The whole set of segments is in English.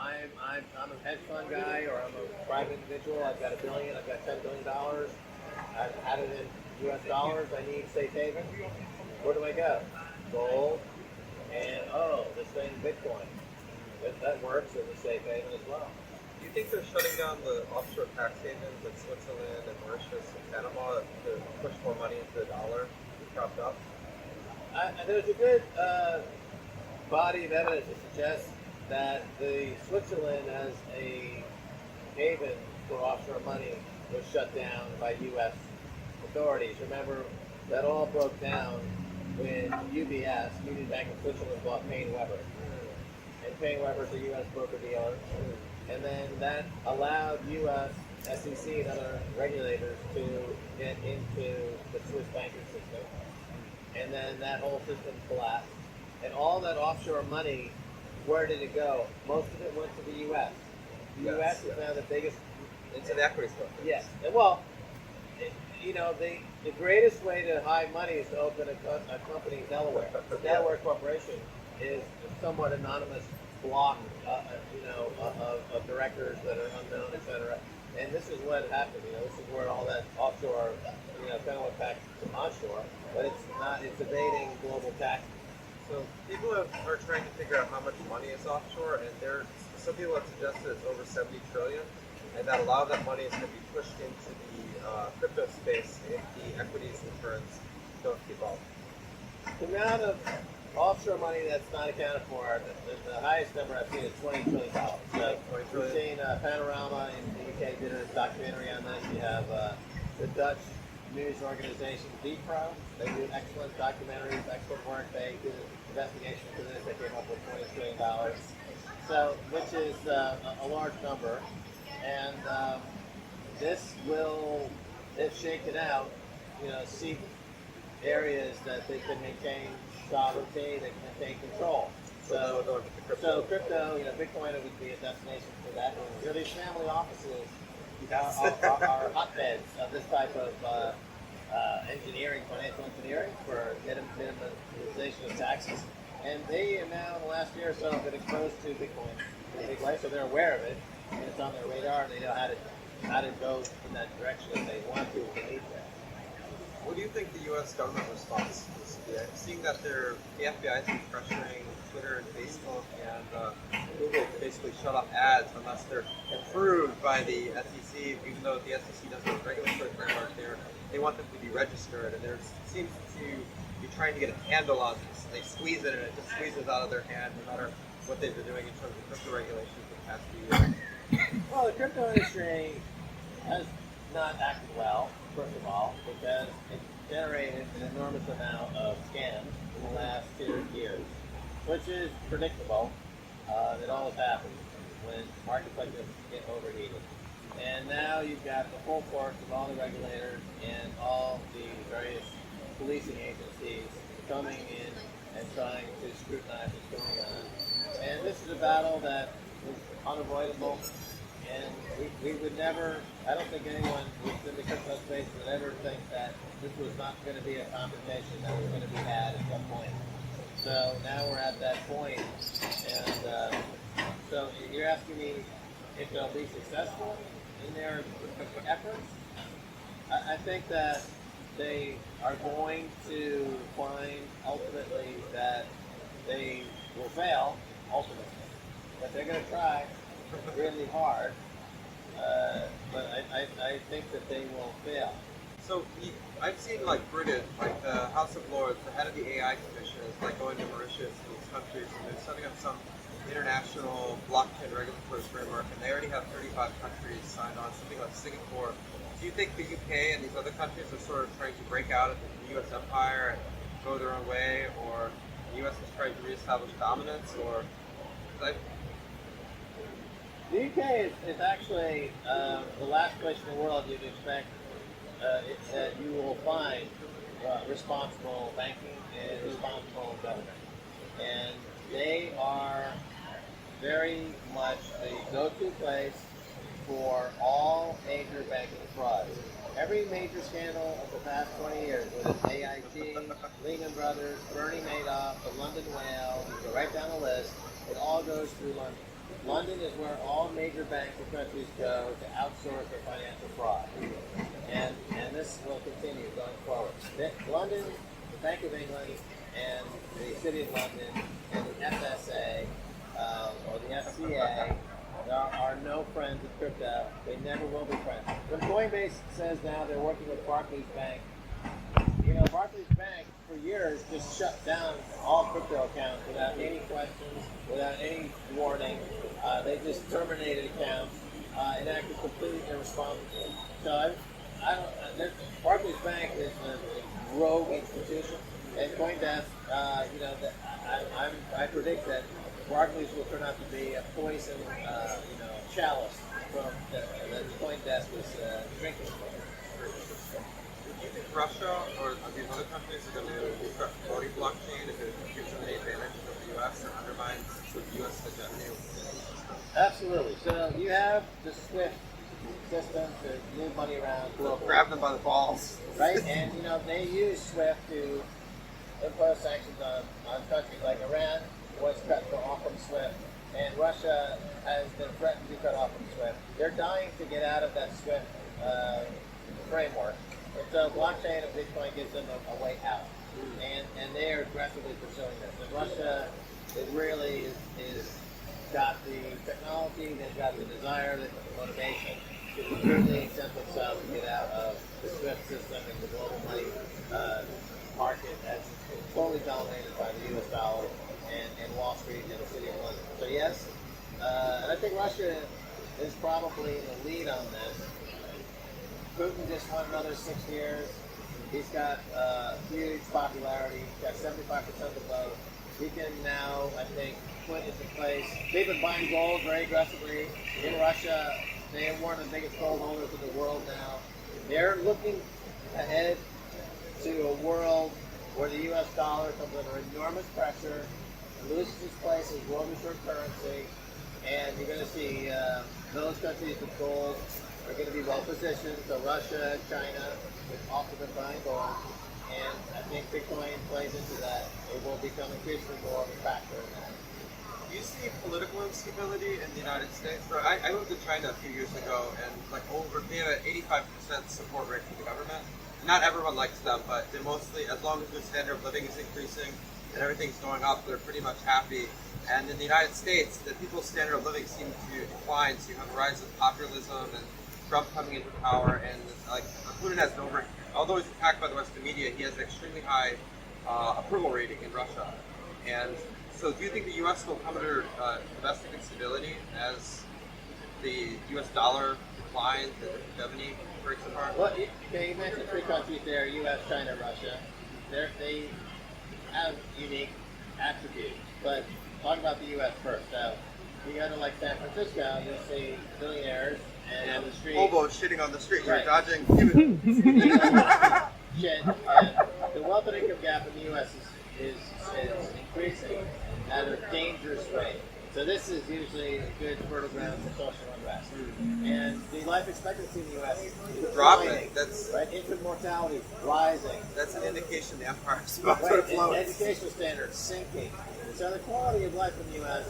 I'm a hedge fund guy, or I'm a private individual. I've got $1 billion. I've got $10 billion. I've had it in U.S. dollars. I need safe haven. Where do I go? Gold, and this thing, Bitcoin. That works as a safe haven as well. Do you think they're shutting down the offshore tax havens like Switzerland and Mauritius and Panama to push more money into the dollar to prop up? There's a good body of evidence to suggest that the Switzerland as a haven for offshore money was shut down by U.S. authorities. Remember, that all broke down when UBS, Union Bank of Switzerland, bought Payne Weber. And Payne Weber is a U.S. broker-dealer. And then that allowed U.S. SEC and other regulators to get into the Swiss banking system. And then that whole system collapsed. And all that offshore money, where did it go? Most of it went to the U.S. The U.S. is now the biggest. Into the equity stuff. Yes. And well, the greatest way to hide money is to open a company in Delaware. The Delaware Corporation is a somewhat anonymous block, of directors that are unknown, etc. And this is what happened. This is where all that offshore, kind of went back to onshore, but it's not. It's evading global tax. So people are trying to figure out how much money is offshore, and some people have suggested it's over 70 trillion, and that a lot of that money is going to be pushed into the crypto space if the equities returns don't keep up. The amount of offshore money that's not accounted for, the highest number I've seen is $20 trillion. So we've seen Panorama in the UK did a documentary on this. You have the Dutch news organization VPRO. They do excellent documentaries, excellent work. They did an investigation into this. They came up with $20 trillion. So, which is a large number. And this will, if shaken out, seek areas that they can maintain sovereignty, they can maintain control. So crypto, Bitcoin would be a destination for that. These family offices are hotbeds of this type of engineering, financial engineering for minimization of taxes. And they have now, in the last year or so, been exposed to Bitcoin in a big way, so they're aware of it, and it's on their radar, and they know how to go in that direction if they want to, if they need to. What do you think the U.S. government response is to that? Seeing that the FBI has been pressuring Twitter and Facebook and Google to basically shut off ads unless they're approved by the SEC, even though the SEC doesn't have a regulatory framework there, they want them to be registered, and there seems to be trying to get a handle on this. They squeeze it, and it just squeezes out of their hand, no matter what they've been doing in terms of crypto regulations for the past few years. Well, the crypto industry has not acted well, first of all, because it generated an enormous amount of scams in the last 2 years, which is predictable. It always happens when markets like this get overheated. And now you've got the full force of all the regulators and all the various policing agencies coming in and trying to scrutinize what's going on. And this is a battle that is unavoidable. And we would never, I don't think anyone who's in the crypto space would ever think that this was not going to be a confrontation that was going to be had at some point. So now we're at that point. And so you're asking me if they'll be successful in their efforts? I think that they are going to find ultimately that they will fail ultimately. But they're going to try really hard. But I think that they will fail. So I've seen like Britain, like the House of Lords, the head of the AI Commission is like going to Mauritius and these countries, and they're setting up some international blockchain regulatory framework, and they already have 35 countries signed on, something like Singapore. Do you think the UK and these other countries are sort of trying to break out of the US empire and go their own way, or the US is trying to reestablish dominance, or like? The UK is actually the last place in the world you'd expect that you will find responsible banking and responsible government. And they are very much the go-to place for all major banking frauds. Every major scandal of the past 20 years, whether it's AIG, Lehman Brothers, Bernie Madoff, the London Whale, you go right down the list, it all goes through London. London is where all major banks and countries go to outsource their financial fraud. And this will continue going forward. London, the Bank of England, and the City of London, and the FSA, or the FCA, are no friends of crypto. They never will be friends. When Coinbase says now they're working with Barclays Bank, Barclays Bank for years just shut down all crypto accounts without any questions, without any warning. They just terminated accounts and acted completely irresponsibly. So Barclays Bank is a rogue institution, and CoinDesk, I predict that Barclays will turn out to be a poison, chalice from that CoinDesk was drinking from. Do you think Russia or these other countries are going to start promoting blockchain if it gives them any advantages over the U.S. and undermines the U.S. hegemony with the system? Absolutely. So you have the SWIFT system to move money around globally. Grab them by the balls. Right? And, they use SWIFT to impose sanctions on countries like Iran was cut off from SWIFT, and Russia has been threatened to be cut off from SWIFT. They're dying to get out of that SWIFT framework. And so blockchain and Bitcoin gives them a way out. And they are aggressively pursuing this. And Russia really is got the technology, they've got the desire, the motivation to completely exempt themselves to get out of the SWIFT system and the global money market that's totally dominated by the US dollar and Wall Street and the City of London. So yes, and I think Russia is probably in the lead on this. Putin just won another 6 years. He's got huge popularity. He's got 75% of the vote. He can now, I think, put into place. They've been buying gold very aggressively in Russia. They are one of the biggest gold holders in the world now. They're looking ahead to a world where the U.S. dollar comes under enormous pressure, loses its place as world reserve currency, and you're going to see those countries with gold are going to be well positioned. So Russia, China, have also been buying gold, and I think Bitcoin plays into that. It will become increasingly more of a factor in that. Do you see political instability in the United States? So I moved to China a few years ago, and they have an 85% support rate for the government. Not everyone likes them, but they mostly, as long as their standard of living is increasing and everything's going up, they're pretty much happy. And in the United States, the people's standard of living seems to decline. So you have a rise of populism and Trump coming into power, and Putin has although he's attacked by the Western media, he has an extremely high approval rating in Russia. And so do you think the U.S. will come under domestic instability as the U.S. dollar declines and the hegemony breaks apart? Well, you mentioned three countries there, U.S., China, Russia. They have unique attributes. But talk about the U.S. first. So you go to San Francisco, you'll see billionaires and on the street. Hobos shitting on the street. Right. You're dodging. Shit. And the wealth and income gap in the U.S. is increasing at a dangerous rate. So this is usually a good fertile ground for social unrest. And the life expectancy in the U.S. is dropping. Right? Infant mortality rising. That's an indication the empire is about to Right. float. And educational standards sinking. So the quality of life in the U.S.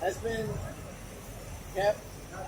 has been kept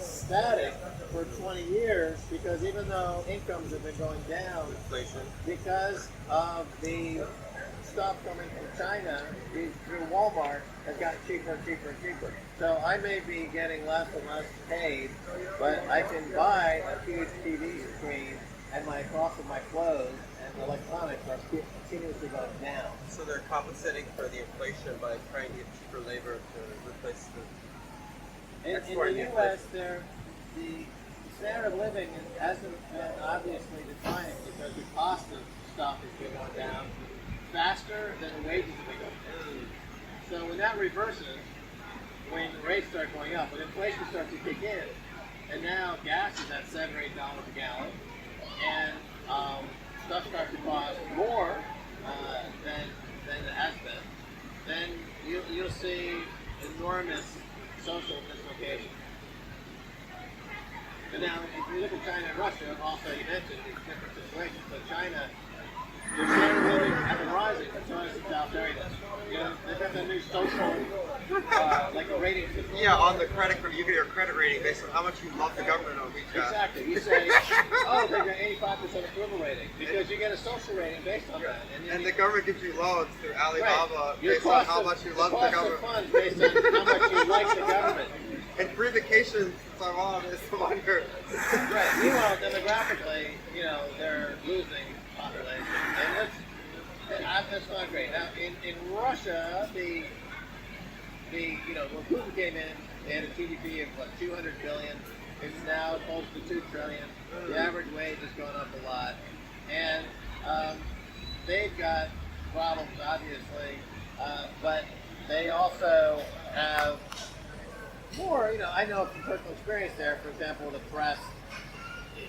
static for 20 years because even though incomes have been going down, Inflation. because of the stuff coming from China through Walmart has gotten cheaper and cheaper and cheaper. So I may be getting less and less paid, but I can buy a huge TV screen and my cost of my clothes and electronics are continuously going down. So they're compensating for the inflation by trying to get cheaper labor to replace the In export the and U.S., the standard of living hasn't been obviously declining because the cost of stuff has been going down faster than the wages have been going down. So when that reverses, when the rates start going up, when inflation starts to kick in, and now gas is at $7 or $8 a gallon, and stuff starts to cost more than it has been, then you'll see enormous social dislocation. And now, if you look at China and Russia, also you mentioned these different situations. So China, their standard of living has been rising, but so has its authoritarianism. They've got that new social, like a rating system. Yeah, on the credit card, you get your credit rating based on how much you love the government on WeChat. Exactly. You say, oh, they got 85% approval rating because you get a social rating based on that. And the government gives you loans through Alibaba based on how much you love the government. Funds based on how much you like the government. And free vacations in Taiwan is wonder. Right. Meanwhile, demographically, they're losing population, and that's not great. Now, in Russia, when Putin came in, they had a GDP of 200 billion. It's now close to 2 trillion. The average wage has gone up a lot, and they've got problems, obviously, but they also have more. I know from personal experience there. For example, the press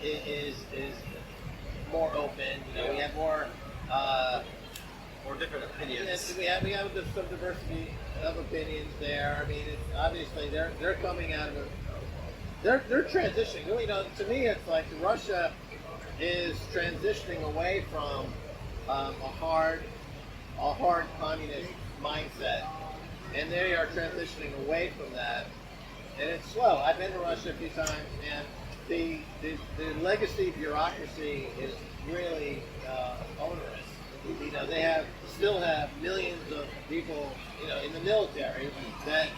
is more open. We have more different opinions. We have some diversity of opinions there. I mean, it's obviously they're coming out of they're transitioning. To me, it's like Russia is transitioning away from a hard communist mindset, and they are transitioning away from that. And it's slow. I've been to Russia a few times, and the legacy bureaucracy is really onerous. They still have millions of people, in the military that,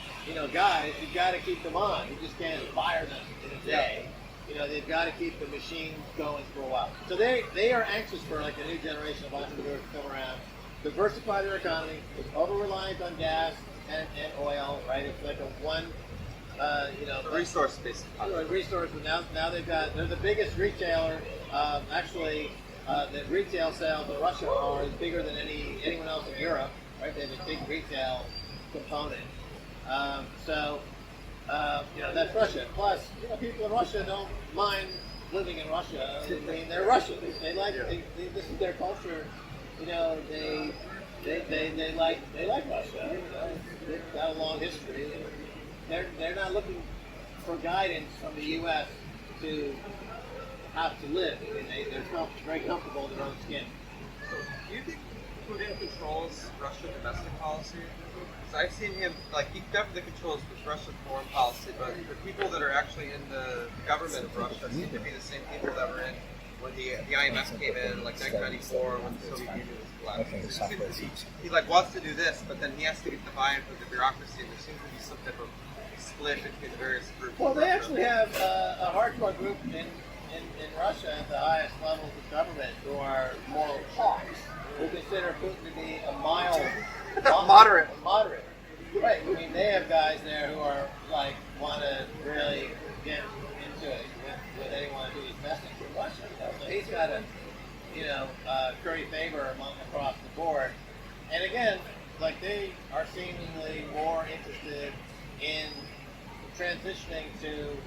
guys, you've got to keep them on. You just can't fire them in a day. They've got to keep the machines going for a while. So they are anxious for like a new generation of entrepreneurs to come around, diversify their economy. It's over-reliant on gas and oil, right? It's like resource based. Resource, but now they're the biggest retailer. The retail sales in Russia are bigger than anyone else in Europe, right? They have a big retail component. That's Russia. Plus, people in Russia don't mind living in Russia. I mean, they're Russians. They like this is their culture. They like Russia. They've got a long history. They're not looking for guidance from the U.S. to how to live. I mean, they're very comfortable in their own skin. So, do you think Putin controls Russian domestic policy? Because I've seen him, he definitely controls Russian foreign policy, but the people that are actually in the government of Russia seem to be the same people that were in when the IMF came in, 1994, when the Soviet Union was collapsed. He wants to do this, but then he has to get the buy-in from the bureaucracy, and there seems to be some type of split between the various groups. Well, they actually have a hardcore group in Russia at the highest levels of government who are moral hawks, who consider Putin to be a mild, moderate. Right. I mean, they have guys there who are want to really get into it with anyone who is messing with Russia. So he's got to, curry favor across the board. And again, they are seemingly more interested in transitioning to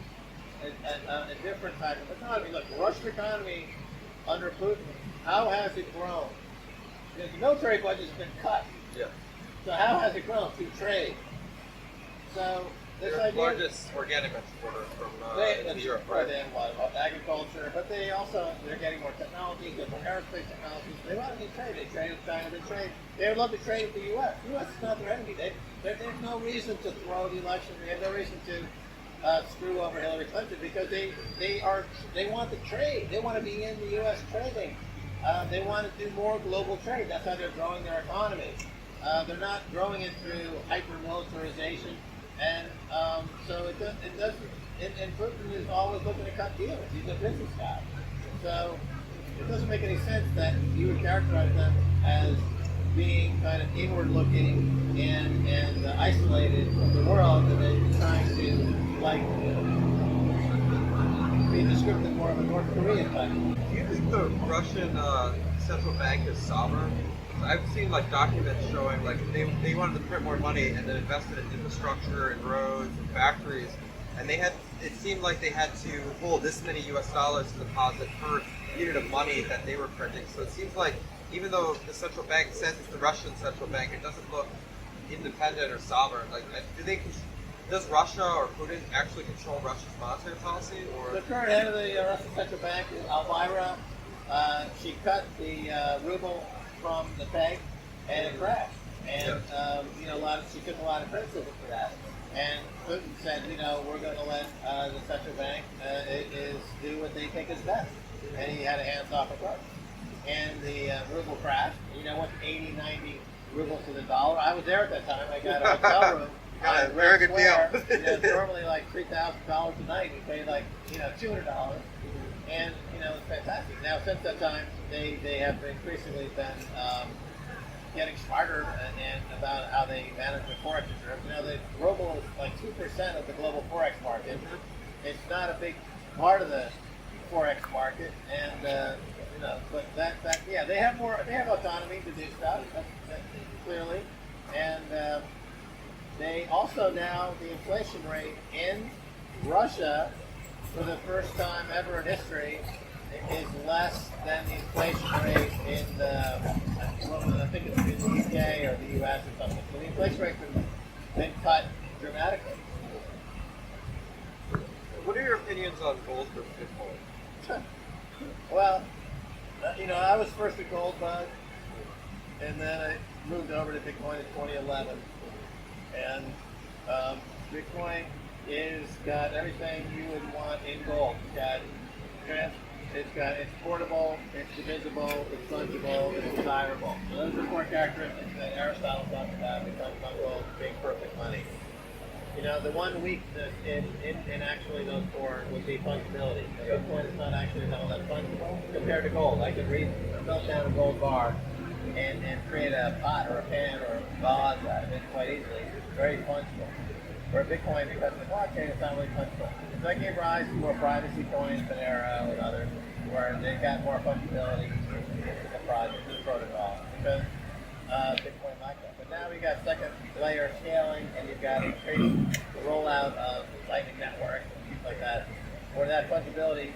a different type of economy. Look, the Russian economy under Putin, how has it grown? Because the military budget's been cut. Yeah. So how has it grown? Through trade. So this They're idea, largest organic exporter from Europe, right? They have a lot of agriculture, but they're getting more technology, get more aerospace technologies. They want to do trade. They trade with China. They would love to trade with the U.S. The U.S. is not their enemy. There's no reason to throw the election. They have no reason to screw over Hillary Clinton because they want to trade. They want to be in the U.S. trading. They want to do more global trade. That's how they're growing their economy. They're not growing it through hyper-militarization, and so it doesn't. And Putin is always looking to cut deals. He's a business guy, so it doesn't make any sense that you would characterize them as being kind of inward-looking and isolated from the world, and then trying to be descriptive more of a North Korean type. Do you think the Russian central bank is sovereign? I've seen documents showing they wanted to print more money and then invested in infrastructure and roads and factories, and it seemed like they had to hold this many U.S. dollars to deposit per unit of money that they were printing. So it seems like even though the central bank says it's the Russian central bank, it doesn't look independent or sovereign. Does Russia or Putin actually control Russia's monetary policy? Or the current head of the Russian central bank is Elvira. She cut the ruble from the peg, and it crashed. And she took a lot of criticism for that. And Putin said, we're going to let the central bank do what they think is best. And he had a hands-off approach. And the ruble crashed. Went 80, 90 rubles to the dollar. I was there at that time. I got a hotel room. Got a very good deal. It's normally like $3,000 a night. We paid like, $200. And, it's fantastic. Now, since that time, they have increasingly been getting smarter and about how they manage the forex reserves. The ruble is like 2% of the global forex market. It's not a big part of the forex market, and but they have autonomy to do stuff clearly, and they also now the inflation rate in Russia for the first time ever in history is less than the inflation rate in I think it's in the UK or the US or something. So the inflation rate's been cut dramatically. What are your opinions on gold versus Bitcoin? Well, I was first a gold bug, and then I moved over to Bitcoin in 2011. And Bitcoin is got everything you would want in gold. It's portable, it's divisible, it's fungible, it's desirable. So those are four characteristics that Aristotle talked about when he talked about gold being perfect money. The one weakness in actually those four would be fungibility. Bitcoin is not actually all that fungible compared to gold. I could melt down a gold bar and create a pot or a pan or a vase out of it quite easily. It's very fungible. Where Bitcoin, because of the blockchain, it's not really fungible. So that gave rise to more privacy coins, Monero and others, where they got more fungibility into the project, the protocol, because Bitcoin like that. But now we got second layer scaling, and you've got increased rollout of Lightning Network and things like that, where that fungibility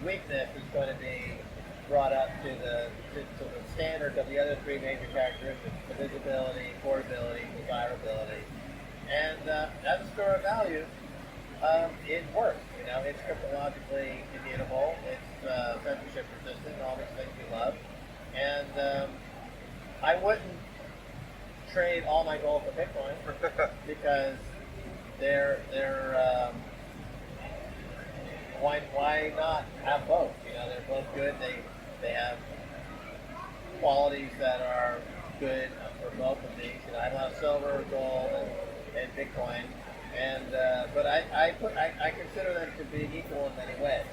weakness is going to be brought up to the standard of the other three major characteristics: divisibility, portability, desirability. And as a store of value, it works. It's cryptologically immutable. It's censorship resistant. All these things we love. And I wouldn't trade all my gold for Bitcoin because they're why not have both? They're both good. They have qualities that are good for both of these. I love silver, gold, and Bitcoin, and but I consider them to be equal in many ways.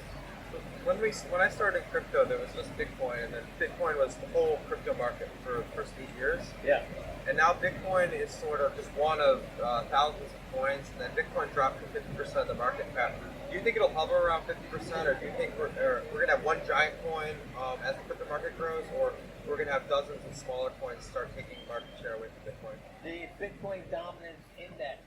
When I started crypto, there was just Bitcoin, and then Bitcoin was the whole crypto market for the first 8 years. Yeah. And now Bitcoin is sort of just one of thousands of coins, and then Bitcoin dropped to 50% of the market cap. Do you think it'll hover around 50%, or do you think we're going to have one giant coin as the crypto market grows, or we're going to have dozens of smaller coins start taking market share away from Bitcoin? The Bitcoin Dominance Index